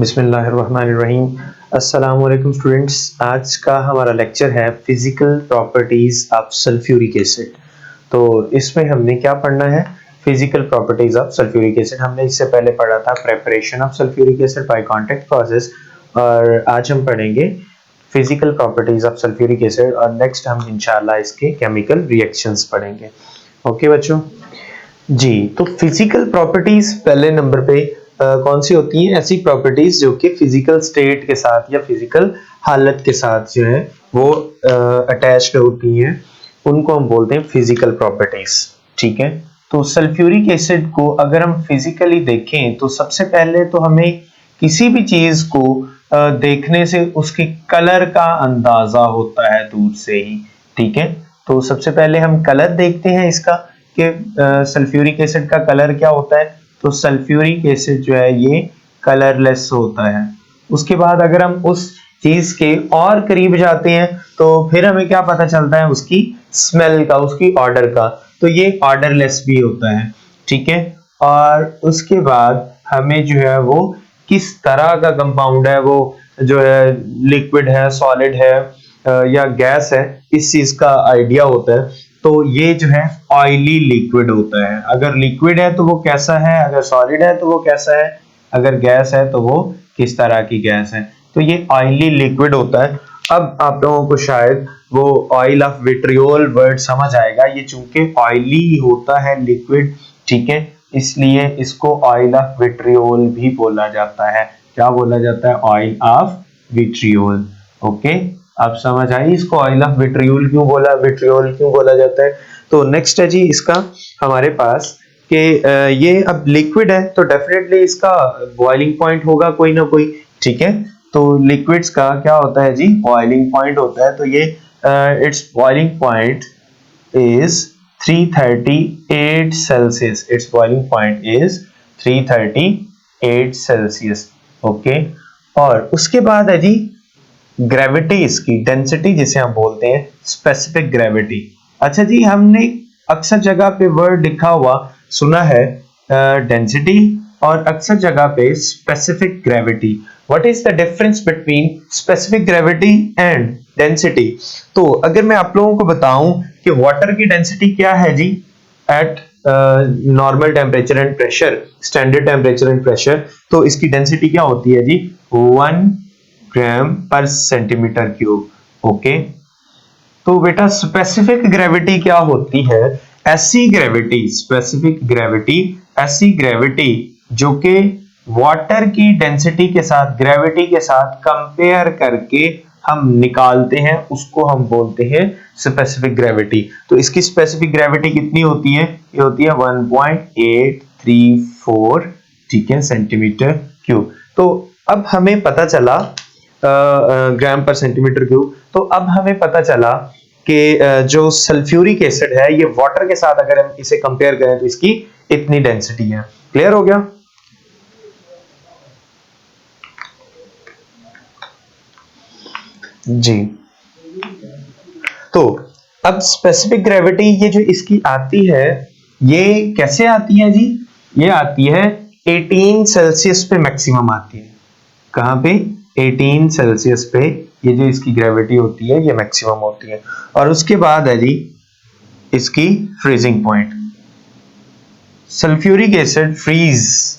बिस्मिल्लाहिर्रहमानिर्रहीम। अस्सलाम वालेकुम स्टूडेंट्स। आज का हमारा लेक्चर है physical properties of sulphuric acid. तो इसमें हमने क्या पढ़ना है? Physical properties of sulphuric acid. हमने इससे पहले पढ़ा था preparation of sulphuric acid by contact process, और आज हम पढ़ेंगे physical properties of sulphuric acid, और नेक्स्ट हम इंशाल्लाह इसके केमिकल रिएक्शंस पढ़ेंगे। ओके बच्चों जी, तो फिजिकल प्रॉपर्टीज पहले नंबर पे कौन सी होती हैं? ऐसी प्रॉपर्टीज जो कि फिजिकल स्टेट के साथ या फिजिकल हालत के साथ जो है वो अटैच्ड होती हैं, उनको हम बोलते हैं फिजिकल प्रॉपर्टीज। ठीक है, तो सल्फ्यूरिक एसिड को अगर हम फिजिकली देखें तो सबसे पहले तो हमें किसी भी चीज को देखने से उसके कलर का अंदाजा होता है दूर से ही। ठीक है, तो सबसे पहले हम कलर देखते हैं इसका कि सल्फ्यूरिक एसिड का कलर क्या होता है। तो सल्फ्यूरिक एसिड जो है ये कलरलेस होता है। उसके बाद अगर हम उस चीज के और करीब जाते हैं तो फिर हमें क्या पता चलता है? उसकी स्मेल का, उसकी ऑर्डर का। तो ये ऑर्डरलेस भी होता है। ठीक है, और उसके बाद हमें जो है वो किस तरह का कंपाउंड है, वो जो है लिक्विड है, सॉलिड है या गैस है, इस चीज का आइडिया होता है। तो ये जो है ऑयली लिक्विड होता है। अगर लिक्विड है तो वो कैसा है, अगर सॉलिड है तो वो कैसा है, अगर गैस है तो वो किस तरह की गैस है। तो ये ऑयली लिक्विड होता है। अब आप लोगों को शायद वो ऑयल ऑफ विट्रियोल वर्ड समझ आएगा। ये चूंकि ऑयली होता है लिक्विड, ठीक है, इसलिए इसको ऑयल ऑफ विट्रियोल भी बोला जाता है। क्या बोला जाता है? Oil of vitriol. ओके, आप समझ आई इसको ऑयल ऑफ विट्रियोल क्यों बोला, विट्रियोल क्यों बोला जाता है। तो नेक्स्ट है जी इसका हमारे पास कि ये अब लिक्विड है तो डेफिनेटली इसका बॉइलिंग पॉइंट होगा कोई ना कोई। ठीक है, तो लिक्विड्स का क्या होता है जी? बॉइलिंग पॉइंट होता है। तो ये it's boiling point is 338 Celsius. It's boiling point is 338 Celsius. Okay, और उसके बाद है जी ग्रेविटी, इसकी डेंसिटी जिसे हम बोलते हैं स्पेसिफिक ग्रेविटी। अच्छा जी, हमने अक्सर जगह पे वर्ड लिखा हुआ सुना है डेंसिटी, और अक्सर जगह पे specific gravity. What is the difference between specific gravity and density? तो अगर मैं आप लोगों को बताऊं कि वाटर की डेंसिटी क्या है जी at normal temperature and pressure, standard temperature and pressure, तो इसकी डेंसिटी क्या होती है जी? 1 ग्राम पर सेंटीमीटर क्यूब। ओके, तो बेटा स्पेसिफिक ग्रेविटी क्या होती है? ऐसी ग्रेविटी, स्पेसिफिक ग्रेविटी, ऐसी ग्रेविटी जो कि वाटर की डेंसिटी के साथ, ग्रेविटी के साथ कंपेयर करके हम निकालते हैं, उसको हम बोलते हैं स्पेसिफिक ग्रेविटी। तो इसकी स्पेसिफिक ग्रेविटी कितनी होती है? ये होती है 1.834, ठीक है, सेंटीमीटर क्यूब। तो अब हमें पता चला ग्राम पर सेंटीमीटर क्यूब। तो अब हमें पता चला कि जो सल्फ्यूरिक एसिड है ये वाटर के साथ अगर हम इसे कंपेयर करें तो इसकी इतनी डेंसिटी है। क्लियर हो गया? जी, तो अब स्पेसिफिक ग्रेविटी ये जो इसकी आती है, ये कैसे आती है जी? ये आती है 18 सेल्सियस पे मैक्सिमम आती है। कहां पे? 18 सेल्सियस पे ये जो इसकी ग्रेविटी होती है ये मैक्सिमम होती है। और उसके बाद है जी इसकी freezing point. Sulphuric acid freeze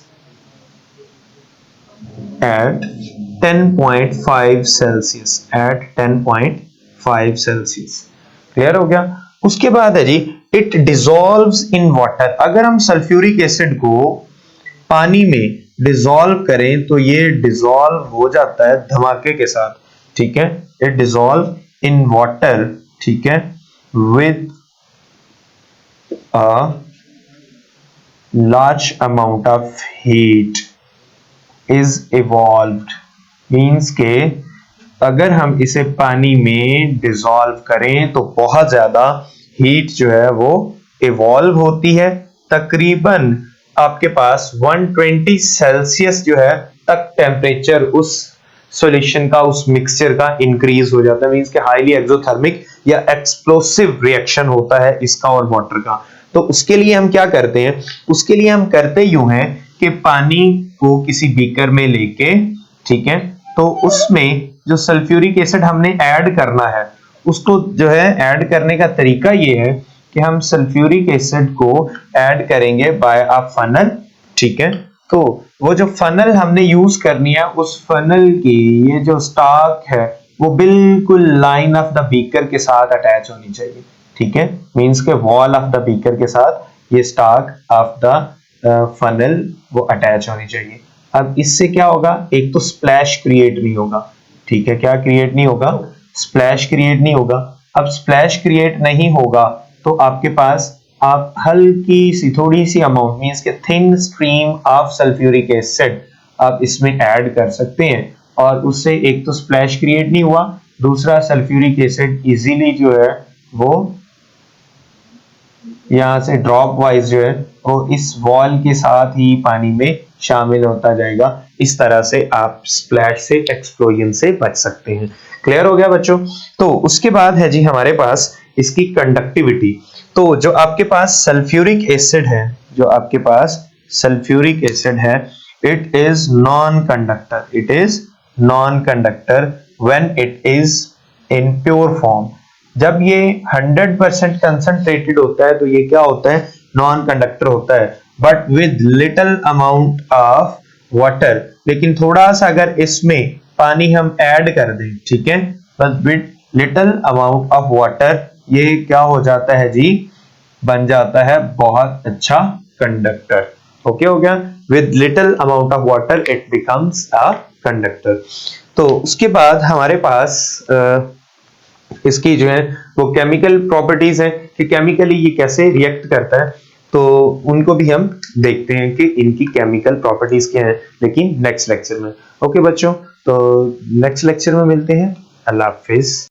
at 10.5 Celsius, at 10.5 Celsius. Clear हो गया? उसके बाद है जी इट डिसॉल्व्स इन वाटर। अगर हम सल्फ्यूरिक एसिड को पानी में डिसॉल्व करें तो ये डिसॉल्व हो जाता है धमाके के साथ। ठीक है, इट डिसॉल्व इन वाटर, ठीक है, with a large amount of heat is evolved. Means के अगर हम इसे पानी में डिसॉल्व करें तो बहुत ज्यादा हीट जो है वो इवॉल्व होती है। तकरीबन आपके पास 120 सेल्सियस जो है तक टेम्परेचर उस सॉल्यूशन का, उस मिक्सचर का इंक्रीज हो जाता है। मींस के हाईली एक्सोथर्मिक या एक्सप्लोसिव रिएक्शन होता है इसका और वाटर का। तो उसके लिए हम क्या करते हैं? उसके लिए हम करते यूं हैं कि पानी को किसी बीकर में लेके ठीक है। तो उसमें जो सल्फ्यूरिक एसिड हमने ऐड करना है, उसको जो है ऐड करने का तरीका ये है कि हम सल्फ्यूरिक एसिड को ऐड करेंगे बाय अ फनल, ठीक है। तो वो जो फनल हमने यूज करनी है, उस फनल की ये जो स्टॉक है वो बिल्कुल लाइन ऑफ द बीकर के साथ अटैच होनी चाहिए, ठीक है। मींस के वॉल ऑफ द बीकर के साथ ये स्टॉक ऑफ द फनल वो अटैच होनी चाहिए। अब इससे क्या होगा, एक तो स्प्लैश क्रिएट नहीं होगा, ठीक है। क्या क्रिएट नहीं होगा, स्प्लैश क्रिएट नहीं होगा। अब स्प्लैश क्रिएट नहीं होगा तो आपके पास आप हल्की सी थोड़ी सी अमाउंट मींस के thin stream of sulphuric acid आप इसमें ऐड कर सकते हैं, और उससे एक तो स्प्लैश क्रिएट नहीं हुआ, दूसरा सल्फ्यूरिक एसिड इजीली जो है वो यहाँ से ड्रॉप वाइज जो है वो इस वॉल के साथ ही पानी में शामिल होता जाएगा। इस तरह से आप स्प्लैश से, एक्सप्लोजन से बच सकते हैं। क्लियर हो गया बच्चों। तो उसके बाद है जी हमारे पास इसकी कंडक्टिविटी। तो जो आपके पास सल्फ्यूरिक एसिड है, जो आपके पास सल्फ्यूरिक एसिड है, it is non conductor, it is non conductor when it is in pure form. जब ये 100% कंसंट्रेटेड होता है तो ये क्या होता है, नॉन कंडक्टर होता है, but with little amount of water. लेकिन थोड़ा सा अगर इसमें पानी हम ऐड कर दें, ठीक है, बस with little amount of water, ये क्या हो जाता है जी, बन जाता है बहुत अच्छा कंडक्टर। ओके हो गया, with little amount of water it becomes a conductor. तो उसके बाद हमारे पास इसकी जो है वो केमिकल प्रॉपर्टीज है कि केमिकली ये कैसे रिएक्ट करता है, तो उनको भी हम देखते हैं कि इनकी केमिकल प्रॉपर्टीज क्या है, लेकिन नेक्स्ट लेक्चर में। ओके बच्चों, तो नेक्स्ट लेक्चर में मिलते हैं। अल्लाह हाफिज।